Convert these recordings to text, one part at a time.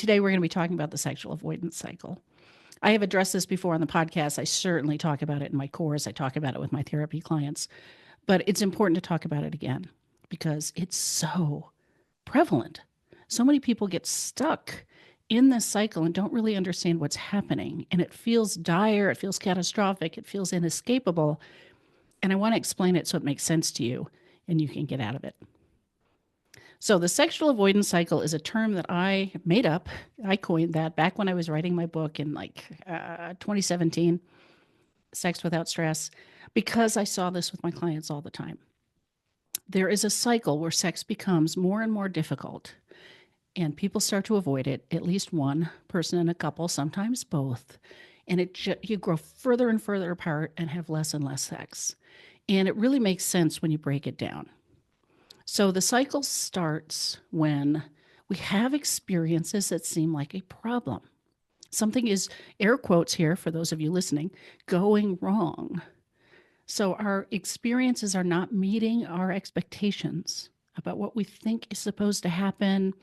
Today, we're going to be talking about the sexual avoidance cycle. I have addressed this before on the podcast. I certainly talk about it in my course. I talk about it with my therapy clients, but it's important to talk about it again because it's so prevalent. So many people get stuck in this cycle and don't really understand what's happening. And it feels dire, it feels catastrophic, it feels inescapable. And I want to explain it so it makes sense to you and you can get out of it. So, the sexual avoidance cycle is a term that I made up. I coined that back when I was writing my book in 2017, Sex Without Stress, because I saw this with my clients all the time. There is a cycle where sex becomes more and more difficult, and people start to avoid it, at least one person in a couple, sometimes both. And you grow further and further apart and have less and less sex. And it really makes sense when you break it down. So the cycle starts when we have experiences that seem like a problem. Something is, air quotes here for those of you listening, going wrong. So our experiences are not meeting our expectations about what we think is supposed to happen,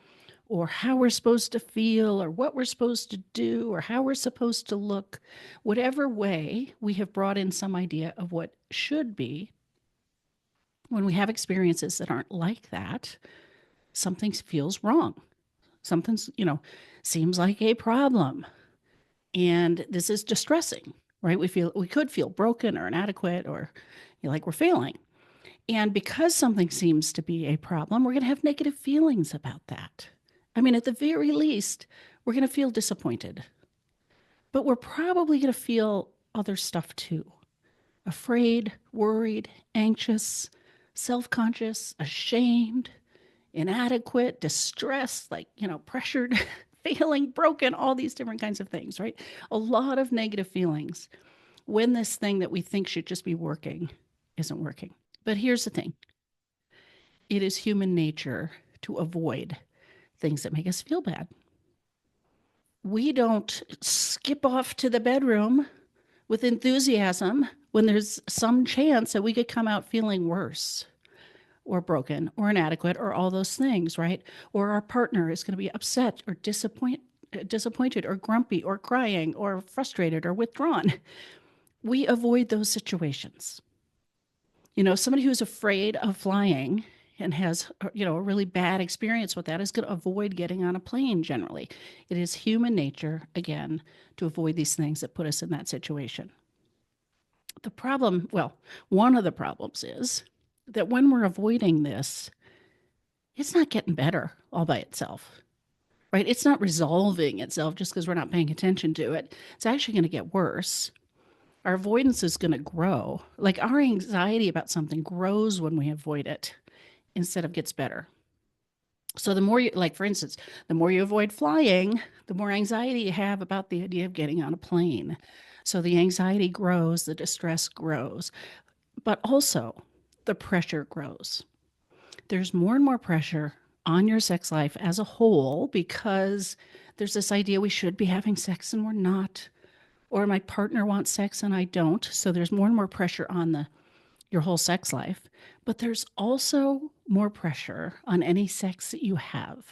or how we're supposed to feel, or what we're supposed to do, or how we're supposed to look. Whatever way we have brought in some idea of what should be, when we have experiences that aren't like that, something feels wrong. Something's, seems like a problem. And this is distressing, right? We could feel broken or inadequate or like we're failing. And because something seems to be a problem, we're going to have negative feelings about that. I mean, at the very least, we're going to feel disappointed. But we're probably going to feel other stuff too. Afraid, worried, anxious, self-conscious, ashamed, inadequate, distressed, pressured, failing, broken, all these different kinds of things, right? A lot of negative feelings when this thing that we think should just be working isn't working. But here's the thing. It is human nature to avoid things that make us feel bad. We don't skip off to the bedroom with enthusiasm when there's some chance that we could come out feeling worse or broken or inadequate or all those things, right? Or our partner is going to be upset or disappointed or grumpy or crying or frustrated or withdrawn. We avoid those situations. Somebody who's afraid of flying and has, a really bad experience with that is going to avoid getting on a plane generally. It is human nature, again, to avoid these things that put us in that situation. The problem, one of the problems is that when we're avoiding this, it's not getting better all by itself, right? It's not resolving itself just because we're not paying attention to it. It's actually going to get worse. Our avoidance is going to grow. Like our anxiety about something grows when we avoid it instead of gets better. So the more for instance, the more you avoid flying, the more anxiety you have about the idea of getting on a plane. So the anxiety grows, the distress grows, but also the pressure grows. There's more and more pressure on your sex life as a whole because there's this idea we should be having sex and we're not, or my partner wants sex and I don't. So there's more and more pressure on your whole sex life, but there's also more pressure on any sex that you have.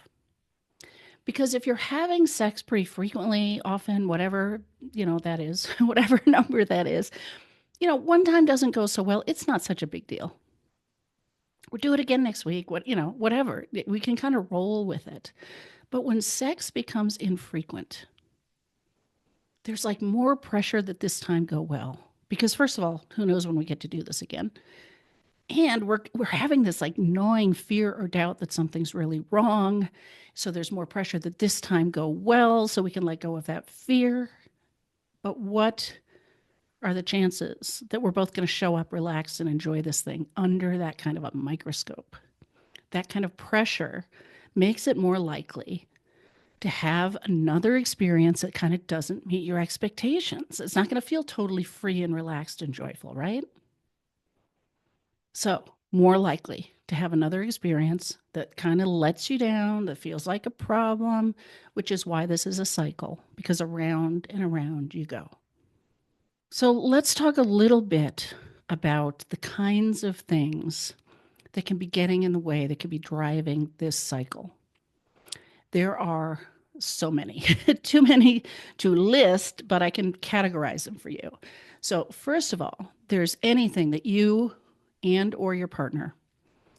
Because if you're having sex pretty frequently, often, whatever, that is, whatever number that is, one time doesn't go so well, it's not such a big deal. We'll do it again next week, whatever. We can kind of roll with it. But when sex becomes infrequent, there's more pressure that this time go well. Because first of all, who knows when we get to do this again? And we're having this gnawing fear or doubt that something's really wrong. So there's more pressure that this time go well so we can let go of that fear. But what are the chances that we're both going to show up relaxed and enjoy this thing under that kind of a microscope? That kind of pressure makes it more likely to have another experience that kind of doesn't meet your expectations. It's not going to feel totally free and relaxed and joyful, right? So, more likely to have another experience that kind of lets you down, that feels like a problem, which is why this is a cycle, because around and around you go. So, let's talk a little bit about the kinds of things that can be getting in the way, that can be driving this cycle. There are So many, too many to list, but I can categorize them for you. So, first of all, there's anything that you and or your partner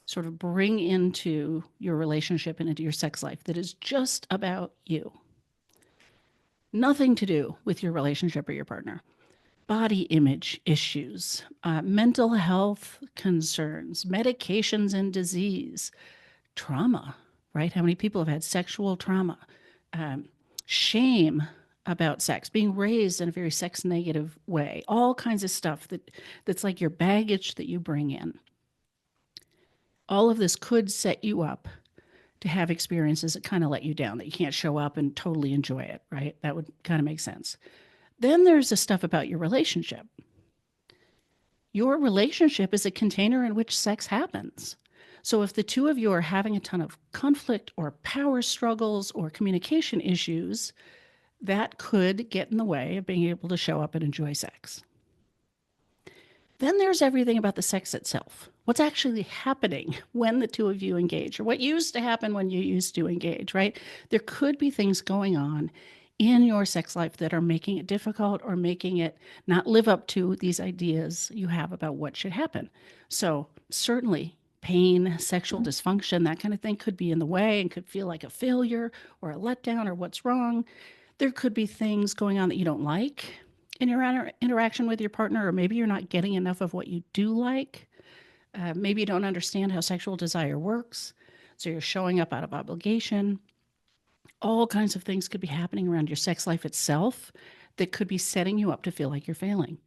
sort of bring into your relationship and into your sex life that is just about you. Nothing to do with your relationship or your partner. Body image issues, mental health concerns, medications and disease, trauma, right? How many people have had sexual trauma? Um, Shame about sex, being raised in a very sex negative way, all kinds of stuff that's like your baggage that you bring in. All of this could set you up to have experiences that kind of let you down, that you can't show up and totally enjoy it, right? That would kind of make sense. Then there's the stuff about your relationship. Your relationship is a container in which sex happens. So if the two of you are having a ton of conflict or power struggles or communication issues, that could get in the way of being able to show up and enjoy sex. Then there's everything about the sex itself. What's actually happening when the two of you engage, or what used to happen when you used to engage, right? There could be things going on in your sex life that are making it difficult or making it not live up to these ideas you have about what should happen. So, certainly, pain, sexual dysfunction, that kind of thing could be in the way and could feel like a failure or a letdown or what's wrong. There could be things going on that you don't like in your interaction with your partner, or maybe you're not getting enough of what you do like. Maybe you don't understand how sexual desire works, so you're showing up out of obligation. All kinds of things could be happening around your sex life itself that could be setting you up to feel like you're failing.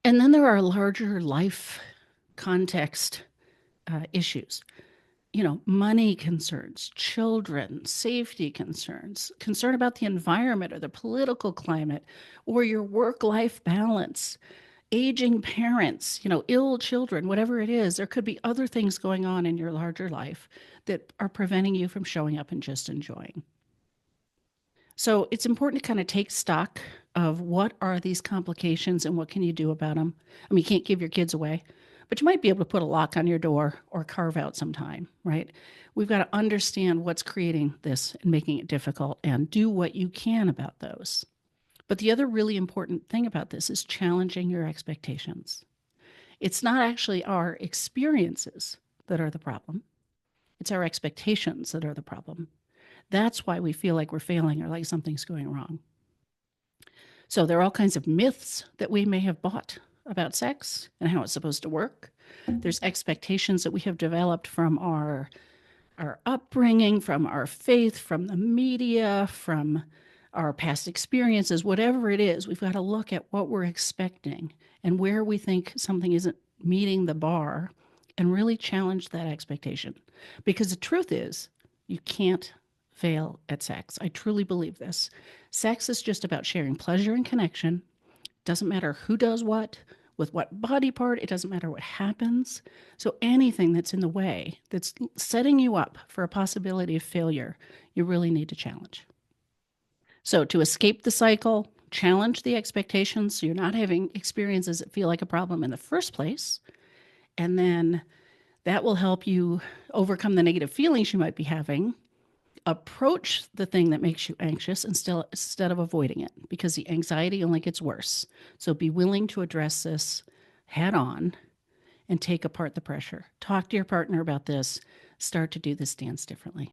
And then there are larger life context issues. Money concerns, children, safety concerns, concern about the environment or the political climate or your work life balance, aging parents, ill children, whatever it is. There could be other things going on in your larger life that are preventing you from showing up and just enjoying. So it's important to kind of take stock of what are these complications and what can you do about them. I mean, you can't give your kids away, but you might be able to put a lock on your door or carve out some time, right? We've got to understand what's creating this and making it difficult and do what you can about those. But the other really important thing about this is challenging your expectations. It's not actually our experiences that are the problem. It's our expectations that are the problem. That's why we feel like we're failing or like something's going wrong. So there are all kinds of myths that we may have bought about sex and how it's supposed to work. There's expectations that we have developed from our upbringing, from our faith, from the media, from our past experiences, whatever it is. We've got to look at what we're expecting and where we think something isn't meeting the bar and really challenge that expectation. Because the truth is, you can't fail at sex. I truly believe this. Sex is just about sharing pleasure and connection. Doesn't matter who does what, with what body part, it doesn't matter what happens. So anything that's in the way, that's setting you up for a possibility of failure, you really need to challenge. So to escape the cycle, challenge the expectations so you're not having experiences that feel like a problem in the first place. And then that will help you overcome the negative feelings you might be having. Approach the thing that makes you anxious instead of avoiding it, because the anxiety only gets worse. So be willing to address this head on and take apart the pressure. Talk to your partner about this. Start to do this dance differently.